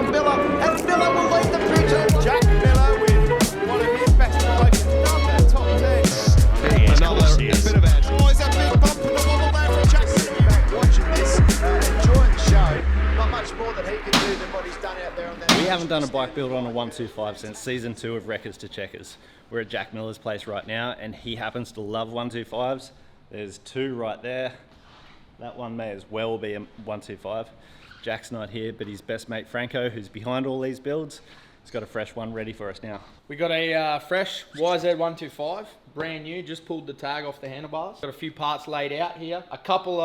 Jack Miller, and Miller will lead them through to Jack Miller with one of his best bikes, another top 10. Another bit of action. Oh, it's a big bump in the wobble there from Jackson. Back watching this, enjoying the show. Not much more that he can do than what he's done out there on that. We haven't done a bike build on a 125 since season 2 of Records to Checkers. We're at Jack Miller's place right now, and he happens to love 125s. There's 2 right there. That one may as well be a 125. Jack's not here, but his best mate Franko, who's behind all these builds, has got a fresh one ready for us now. We got a fresh YZ125, brand new, just pulled the tag off the handlebars. Got a few parts laid out here. A couple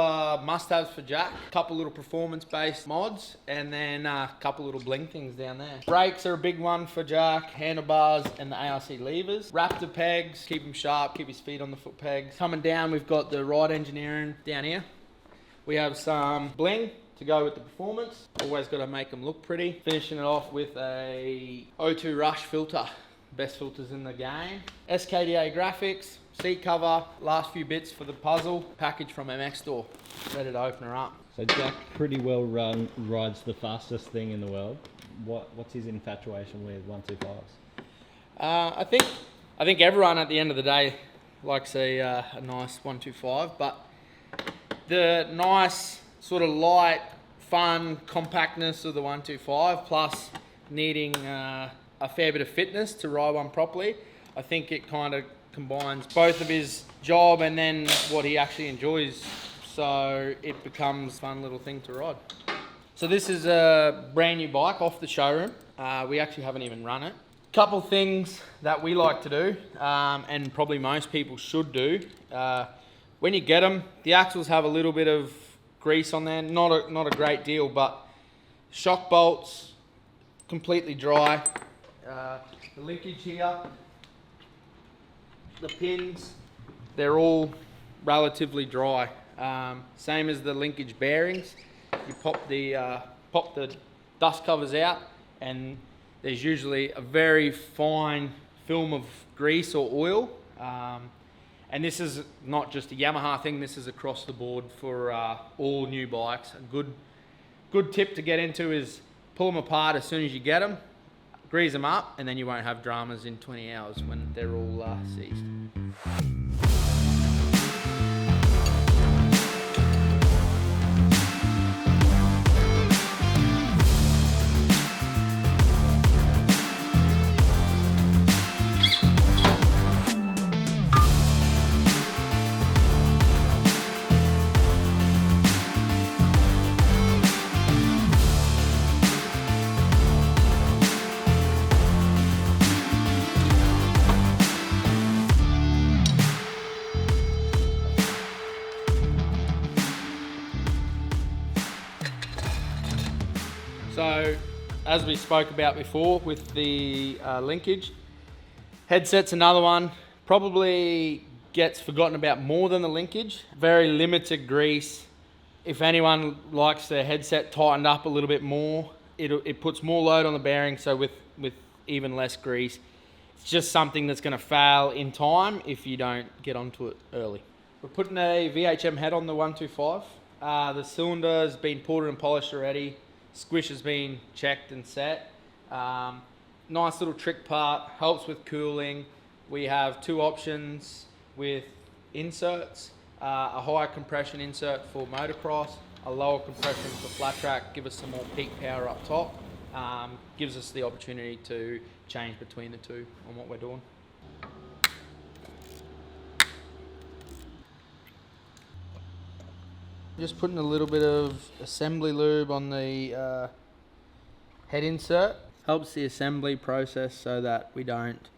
must-haves for Jack, a couple little performance-based mods, and then a couple little bling things down there. Brakes are a big one for Jack, handlebars and the ARC levers. Raptor pegs, keep him sharp, keep his feet on the foot pegs. Coming down, we've got the ride engineering down here. We have some bling to go with the performance. Always got to make them look pretty. Finishing it off with a O2 Rush filter. Best filters in the game. SKDA graphics, seat cover, last few bits for the puzzle. Package from MX store. Ready to open her up. So Jack pretty well rides the fastest thing in the world. What's his infatuation with 125s? I think everyone at the end of the day likes a nice 125, but the nice sort of light, fun compactness of the 125, plus needing a fair bit of fitness to ride one properly. I think it kind of combines both of his job and then what he actually enjoys, so it becomes a fun little thing to ride. So this is a brand new bike off the showroom. We actually haven't even run it. Couple things that we like to do, and probably most people should do. When you get them, the axles have a little bit of grease on there, not a great deal, but shock bolts completely dry. The linkage here, the pins, they're all relatively dry. Same as the linkage bearings. You pop the dust covers out, and there's usually a very fine film of grease or oil. And this is not just a Yamaha thing, this is across the board for all new bikes. A good tip to get into is pull them apart as soon as you get them, grease them up, and then you won't have dramas in 20 hours when they're all seized. So, as we spoke about before with the linkage, headset's another one. Probably gets forgotten about more than the linkage. Very limited grease. If anyone likes their headset tightened up a little bit more, it puts more load on the bearing, so with even less grease. It's just something that's going to fail in time if you don't get onto it early. We're putting a VHM head on the 125. The cylinder's been poured and polished already. Squish has been checked and set. Nice little trick part, helps with cooling. We have 2 options with inserts. A higher compression insert for motocross, a lower compression for flat track, give us some more peak power up top. Gives us the opportunity to change between the two on what we're doing. Just putting a little bit of assembly lube on the head insert. Helps the assembly process so that we don't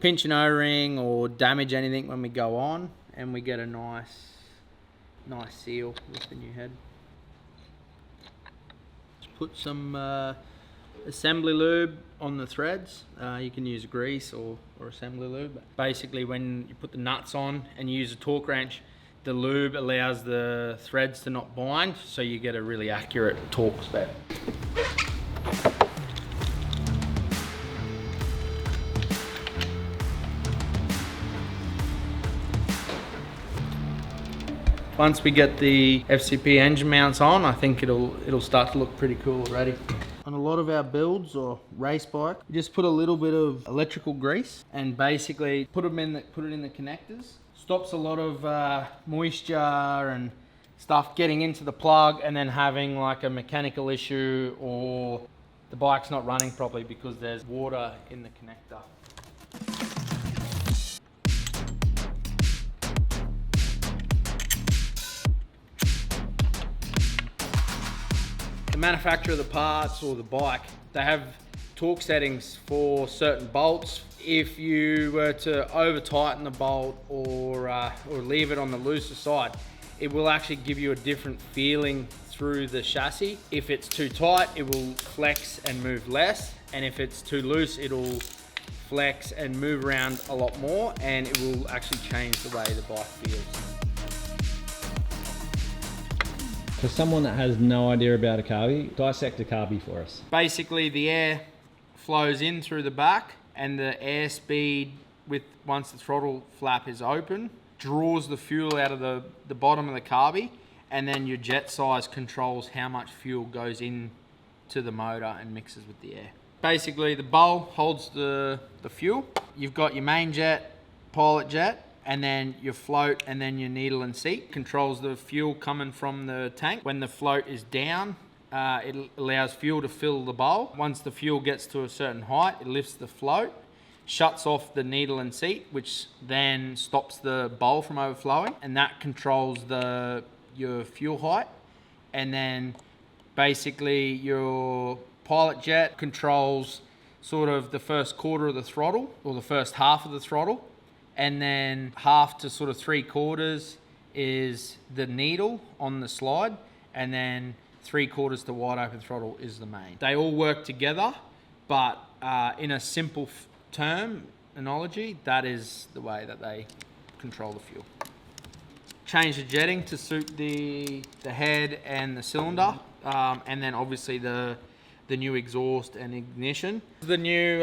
pinch an O-ring or damage anything when we go on, and we get a nice seal with the new head. Just put some assembly lube on the threads. You can use grease or assembly lube. Basically, when you put the nuts on and you use a torque wrench, the lube allows the threads to not bind, so you get a really accurate torque spec. Once we get the FCP engine mounts on, I think it'll start to look pretty cool already. On a lot of our builds or race bike, you just put a little bit of electrical grease and basically put it in the connectors. Stops a lot of moisture and stuff getting into the plug and then having like a mechanical issue or the bike's not running properly because there's water in the connector. The manufacturer of the parts or the bike, they have torque settings for certain bolts. If you were to over tighten the bolt or leave it on the looser side, it will actually give you a different feeling through the chassis. If it's too tight, it will flex and move less. And if it's too loose, it'll flex and move around a lot more, and it will actually change the way the bike feels. For someone that has no idea about a carby, dissect a carby for us. Basically, the air flows in through the back, and the airspeed, once the throttle flap is open, draws the fuel out of the bottom of the carby, and then your jet size controls how much fuel goes in to the motor and mixes with the air. Basically, the bowl holds the fuel. You've got your main jet, pilot jet, and then your float, and then your needle and seat controls the fuel coming from the tank. When the float is down, it allows fuel to fill the bowl. Once the fuel gets to a certain height, it lifts the float, shuts off the needle and seat, which then stops the bowl from overflowing, and that controls your fuel height. And then basically your pilot jet controls sort of the first quarter of the throttle or the first half of the throttle, and then half to sort of 3/4 is the needle on the slide, and then 3/4 to wide open throttle is the main. They all work together, but in a simple terminology, that is the way that they control the fuel. Change the jetting to suit the head and the cylinder, and then obviously the new exhaust and ignition. The new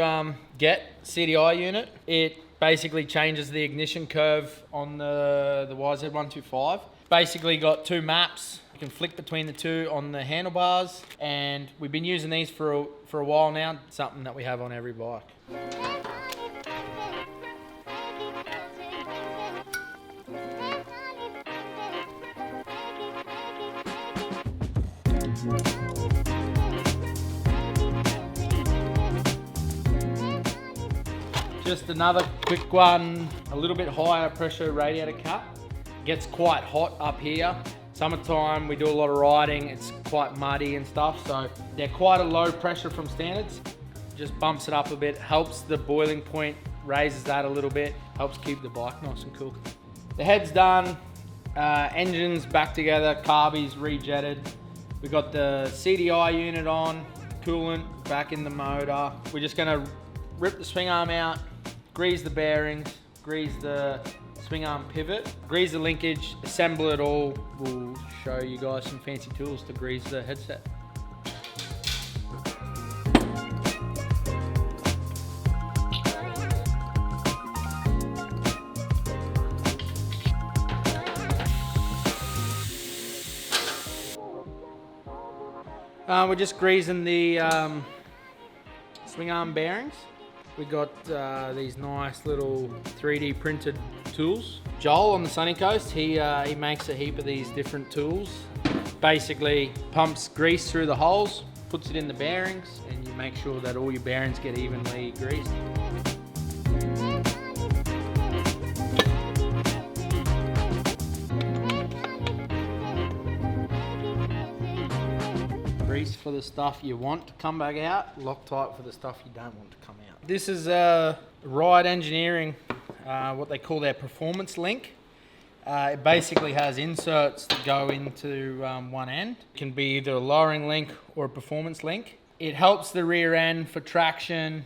GET CDI unit, it basically changes the ignition curve on the YZ125. Basically got two maps. You can flick between the two on the handlebars, and we've been using these for a while now. Something that we have on every bike. Just another quick one, a little bit higher pressure radiator cut. Gets quite hot up here. Summertime, we do a lot of riding, it's quite muddy and stuff, so they're quite a low pressure from standards. Just bumps it up a bit, helps the boiling point, raises that a little bit, helps keep the bike nice and cool. The head's done, engine's back together, carby's rejetted. We got the CDI unit on, coolant back in the motor. We're just gonna rip the swing arm out, grease the bearings, grease the swing arm pivot, grease the linkage, assemble it all. We'll show you guys some fancy tools to grease the headset. We're just greasing the swing arm bearings. We got these nice little 3D printed tools. Joel on the sunny coast, he makes a heap of these different tools. Basically pumps grease through the holes, puts it in the bearings, and you make sure that all your bearings get evenly greased. Grease for the stuff you want to come back out, Loctite for the stuff you don't want to come out. This is Ride Engineering, what they call their performance link. It basically has inserts that go into one end. It can be either a lowering link or a performance link. It helps the rear end for traction.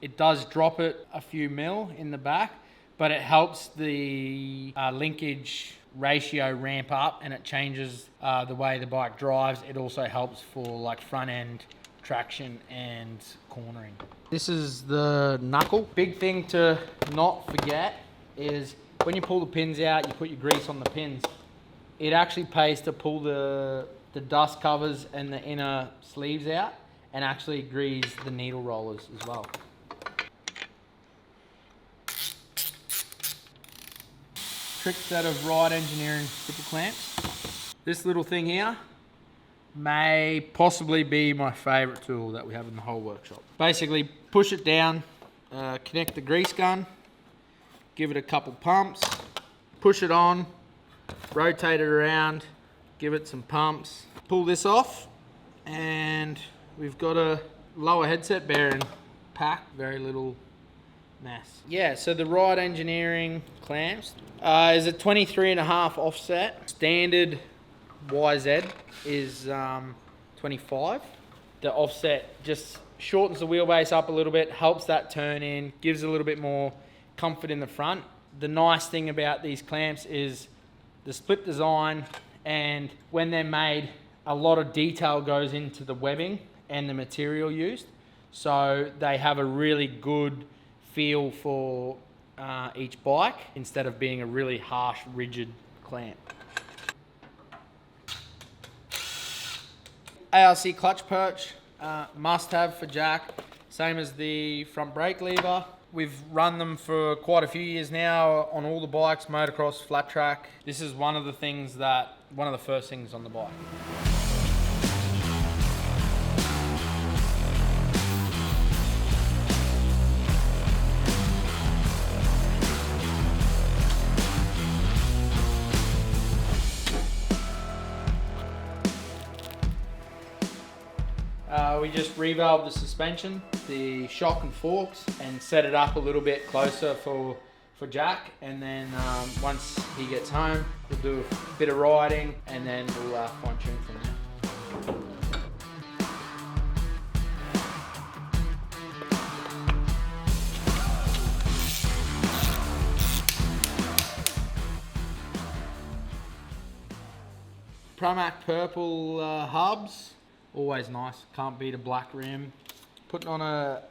It does drop it a few mil in the back, but it helps the linkage ratio ramp up, and it changes the way the bike drives. It also helps for like front end traction and cornering. This is the knuckle. Big thing to not forget is when you pull the pins out, you put your grease on the pins. It actually pays to pull the dust covers and the inner sleeves out, and actually grease the needle rollers as well. Trick set of Ride Engineering triple clamps. This little thing here may possibly be my favourite tool that we have in the whole workshop. Basically, push it down, connect the grease gun, give it a couple pumps, push it on, rotate it around, give it some pumps, pull this off, and we've got a lower headset bearing pack, very little mess. Yeah, so the Ride Engineering clamps is a 23.5 offset. Standard YZ is 25. The offset just shortens the wheelbase up a little bit, helps that turn in, gives a little bit more comfort in the front. The nice thing about these clamps is the split design, and when they're made, a lot of detail goes into the webbing and the material used. So they have a really good feel for each bike instead of being a really harsh, rigid clamp. ARC clutch perch, must have for Jack, same as the front brake lever. We've run them for quite a few years now on all the bikes, motocross, flat track. This is one of the first things on the bike. We just revalved the suspension, the shock and forks, and set it up a little bit closer for Jack. And then once he gets home, we'll do a bit of riding, and then we'll fine tune from there. Pramac Purple hubs. Always nice, can't beat a black rim. Putting on a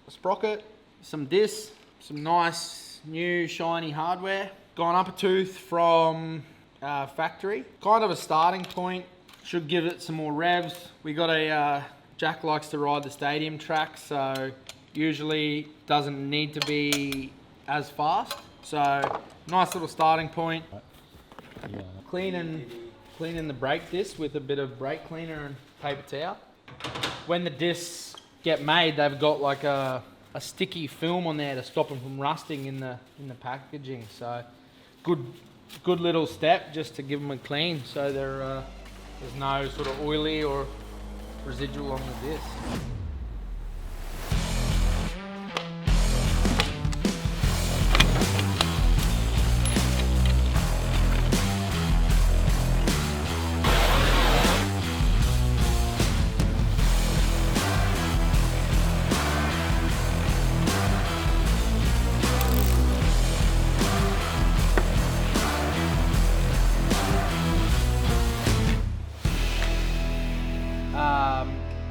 sprocket, some discs, some nice new shiny hardware. Gone up a tooth from factory. Kind of a starting point, should give it some more revs. We got Jack likes to ride the stadium track, so usually doesn't need to be as fast. So nice little starting point. Cleaning the brake disc with a bit of brake cleaner and paper towel. When the discs get made, they've got like a sticky film on there to stop them from rusting in the packaging. So good little step just to give them a clean, so there's no sort of oily or residual on the disc.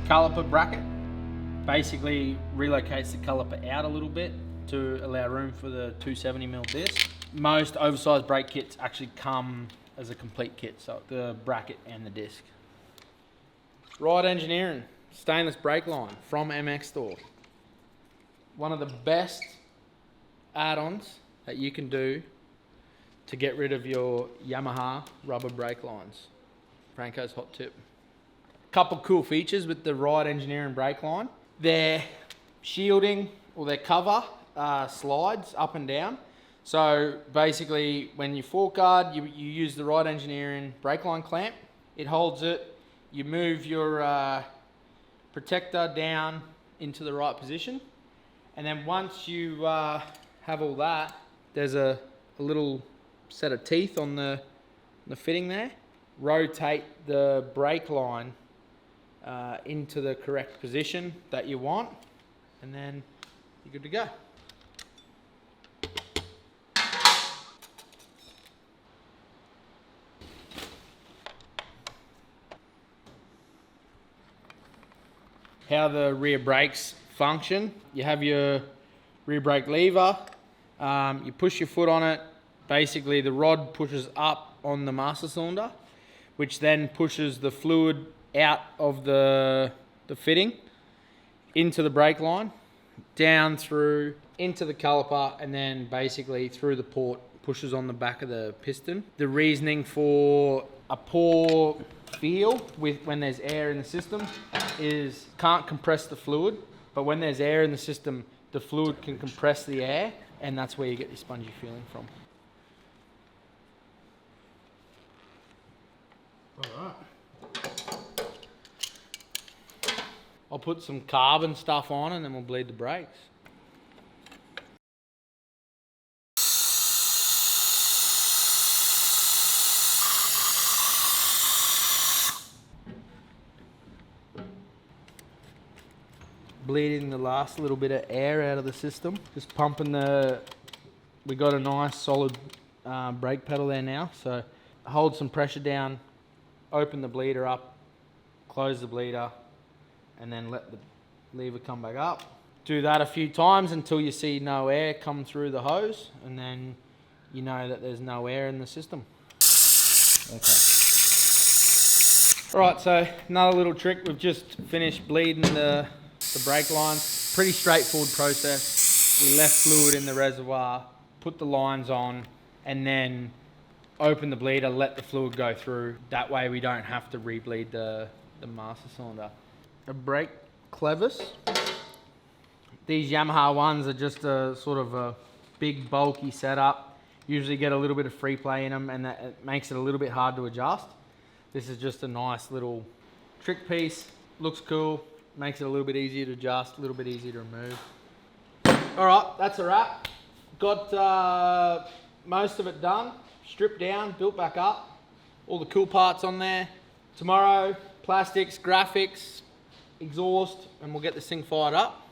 Caliper bracket basically relocates the caliper out a little bit to allow room for the 270mm disc. Most oversized brake kits actually come as a complete kit, so the bracket and the disc. Ride Engineering stainless brake line from MX Store. One of the best add-ons that you can do to get rid of your Yamaha rubber brake lines. Franko's hot tip. Couple cool features with the Ride Engineering brake line. Their shielding or their cover slides up and down. So basically when you fork guard, you use the Ride Engineering brake line clamp. It holds it. You move your protector down into the right position. And then once you have all that, there's a little set of teeth on the fitting there. Rotate the brake line into the correct position that you want, and then you're good to go. How the rear brakes function: you have your rear brake lever, you push your foot on it, basically the rod pushes up on the master cylinder, which then pushes the fluid out of the fitting. into the brake line, down through, into the caliper, and then basically through the port, pushes on the back of the piston. The reasoning for a poor feel with when there's air in the system is can't compress the fluid, but when there's air in the system, the fluid can compress the air, and that's where you get your spongy feeling from. All right. I'll put some carbon stuff on and then we'll bleed the brakes. Bleeding the last little bit of air out of the system. Just pumping we got a nice solid brake pedal there now. So hold some pressure down, open the bleeder up, close the bleeder, and then let the lever come back up. Do that a few times until you see no air come through the hose, and then you know that there's no air in the system. Okay. All right, so another little trick. We've just finished bleeding the brake lines. Pretty straightforward process. We left fluid in the reservoir, put the lines on, and then open the bleeder, let the fluid go through. That way we don't have to re-bleed the master cylinder. A brake clevis. These Yamaha ones are just a sort of a big bulky setup. Usually get a little bit of free play in them, and that makes it a little bit hard to adjust. This is just a nice little trick piece. Looks cool, makes it a little bit easier to adjust, a little bit easier to remove. All right, that's a wrap. Got most of it done, stripped down, built back up. All the cool parts on there. Tomorrow, plastics, graphics, exhaust, and we'll get this thing fired up.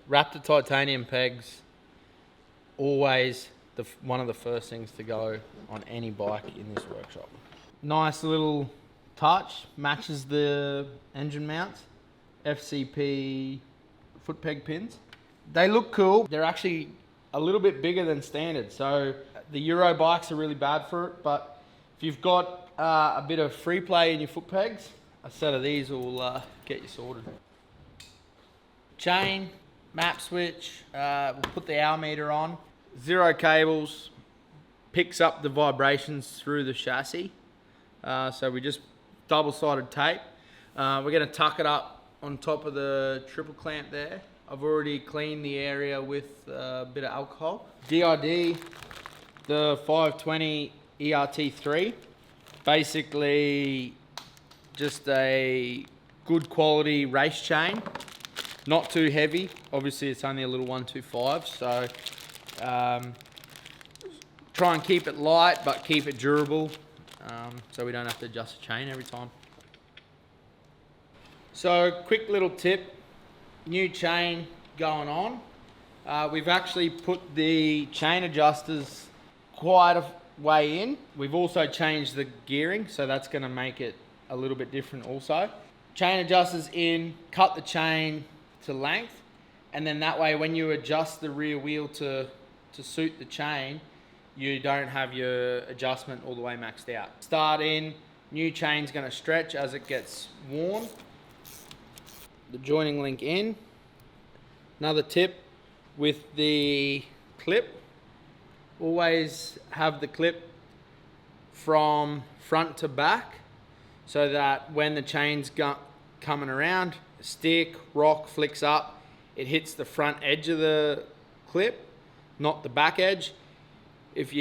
Raptor titanium pegs, always one of the first things to go on any bike in this workshop. Nice little touch, matches the engine mounts, FCP foot peg pins. They look cool. They're actually a little bit bigger than standard, so the Euro bikes are really bad for it, but if you've got a bit of free play in your foot pegs, a set of these will get you sorted. Chain, map switch, we'll put the hour meter on. 0 cables, picks up the vibrations through the chassis. So we just double-sided tape. We're gonna tuck it up on top of the triple clamp there. I've already cleaned the area with a bit of alcohol. DID, the 520 ERT3. Basically just a good quality race chain. Not too heavy. Obviously it's only a little 125, so try and keep it light but keep it durable, so we don't have to adjust the chain every time. So quick little tip, new chain going on. We've actually put the chain adjusters quite a way in. We've also changed the gearing, so that's going to make it a little bit different also. Chain adjusters in, cut the chain to length, and then that way when you adjust the rear wheel to suit the chain, you don't have your adjustment all the way maxed out. Start in, new chain's going to stretch as it gets worn. The joining link in. Another tip with the clip, always have the clip from front to back so that when the chain's coming around, stick, rock flicks up, it hits the front edge of the clip, not the back edge. If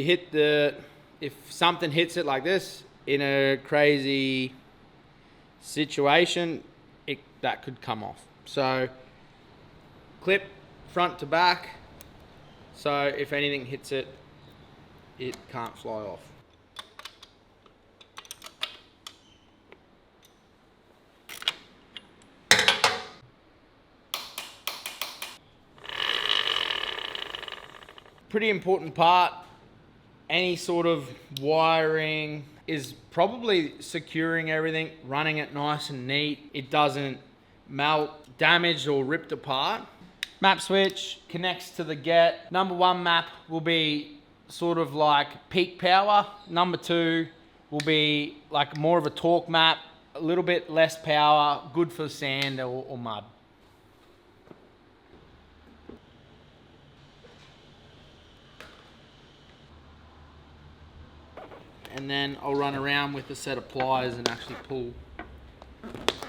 something hits it like this in a crazy situation, that could come off. So clip front to back, so if anything hits it, it can't fly off. Pretty important part, any sort of wiring is probably securing everything, running it nice and neat. It doesn't melt, damage or ripped apart. Map switch connects to the get. Number 1 map will be sort of like peak power. Number 2 will be like more of a torque map, a little bit less power, good for sand or mud. And then I'll run around with a set of pliers and actually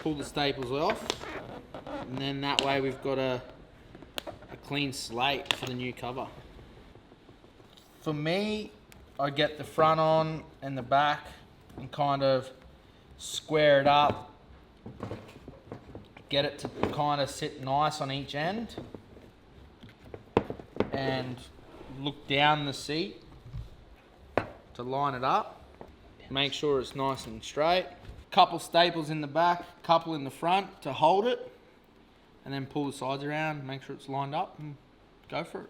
pull the staples off. And then that way we've got a clean slate for the new cover. For me, I get the front on and the back and kind of square it up. Get it to kind of sit nice on each end. And look down the seat to line it up. Make sure it's nice and straight. Couple staples in the back, couple in the front to hold it, and then pull the sides around, make sure it's lined up, and go for it.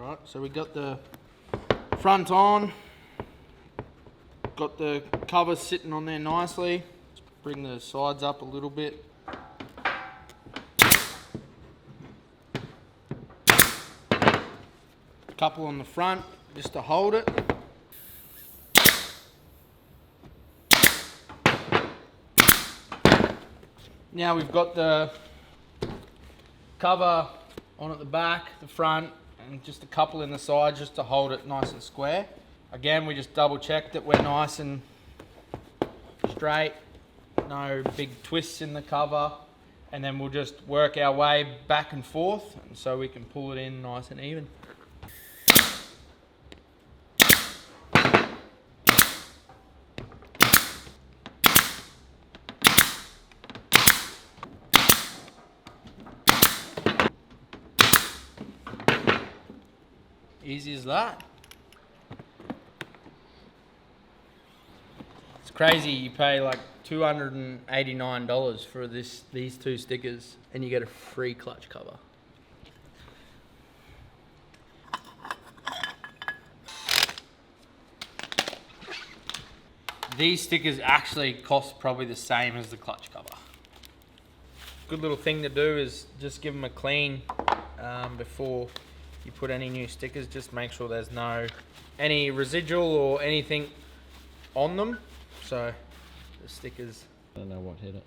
Right, so we got the front on, got the cover sitting on there nicely. Let's bring the sides up a little bit. Couple on the front just to hold it. Now we've got the cover on at the back, the front, and just a couple in the side just to hold it nice and square. Again, we just double check that we're nice and straight, no big twists in the cover, and then we'll just work our way back and forth, and so we can pull it in nice and even. Easy as that. It's crazy, you pay like $289 for these 2 stickers and you get a free clutch cover. These stickers actually cost probably the same as the clutch cover. Good little thing to do is just give them a clean before you put any new stickers. Just make sure there's any residual or anything on them. So the stickers. I don't know what hit it.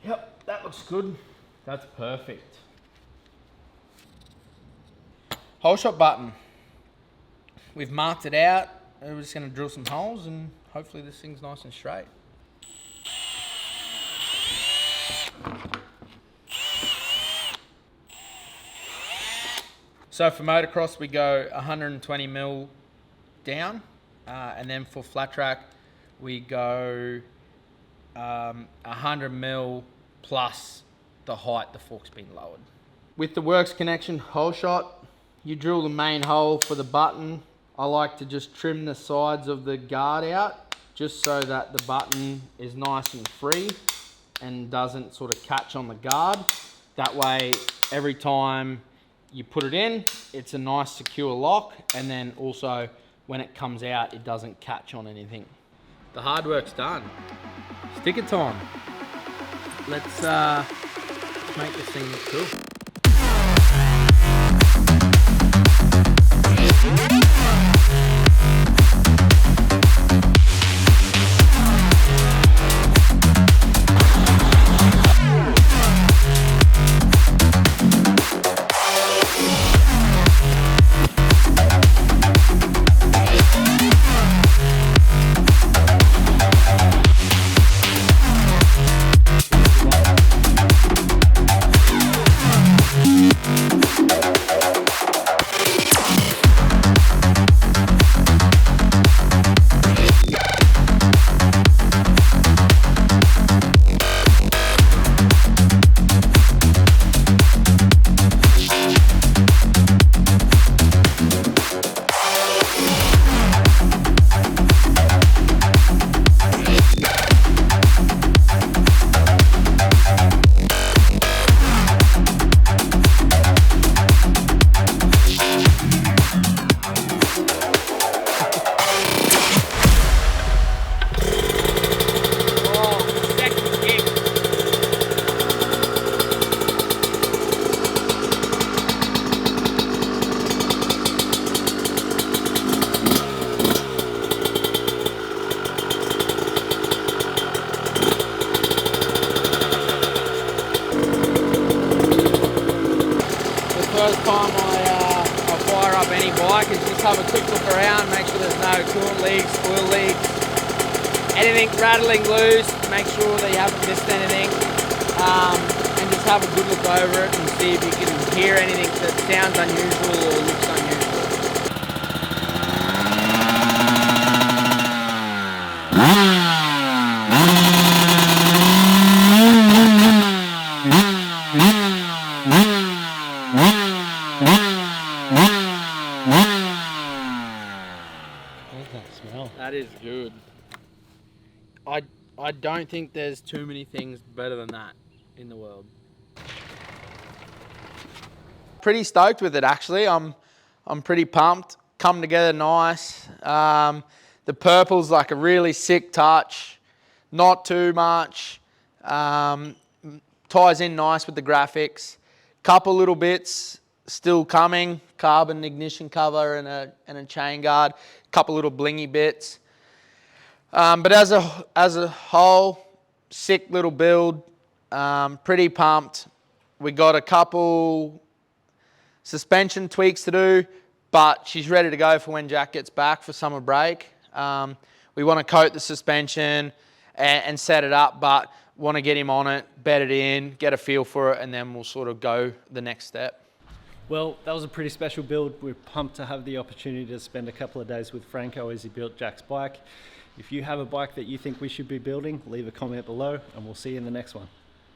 Yep, that looks good. That's perfect. Hole shot button. We've marked it out. We're just going to drill some holes and hopefully this thing's nice and straight. So for motocross, we go 120 mil down, and then for flat track, we go 100 mil plus the height the fork's been lowered. With the works connection hole shot, you drill the main hole for the button. I like to just trim the sides of the guard out, just so that the button is nice and free and doesn't sort of catch on the guard. That way, every time you put it in, it's a nice secure lock, and then also when it comes out, it doesn't catch on anything. The hard work's done. Sticker time. Let's make this thing look cool. first time I fire up any bike is just have a quick look around, make sure there's no coolant leaks, oil leaks, anything rattling loose, make sure that you haven't missed anything, and just have a good look over it and see if you can hear anything that sounds unusual or looks unusual. That is good. I don't think there's too many things better than that in the world. Pretty stoked with it actually. I'm pretty pumped. Come together nice. The purple's like a really sick touch. Not too much. Ties in nice with the graphics. Couple little bits still coming. Carbon ignition cover and a chain guard. Couple little blingy bits. But as a whole, sick little build. Pretty pumped. We got a couple suspension tweaks to do, but she's ready to go for when Jack gets back for summer break. We want to coat the suspension and set it up, but want to get him on it, bed it in, get a feel for it, and then we'll sort of go the next step. Well, that was a pretty special build. We're pumped to have the opportunity to spend a couple of days with Franko as he built Jack's bike. If you have a bike that you think we should be building, leave a comment below and we'll see you in the next one.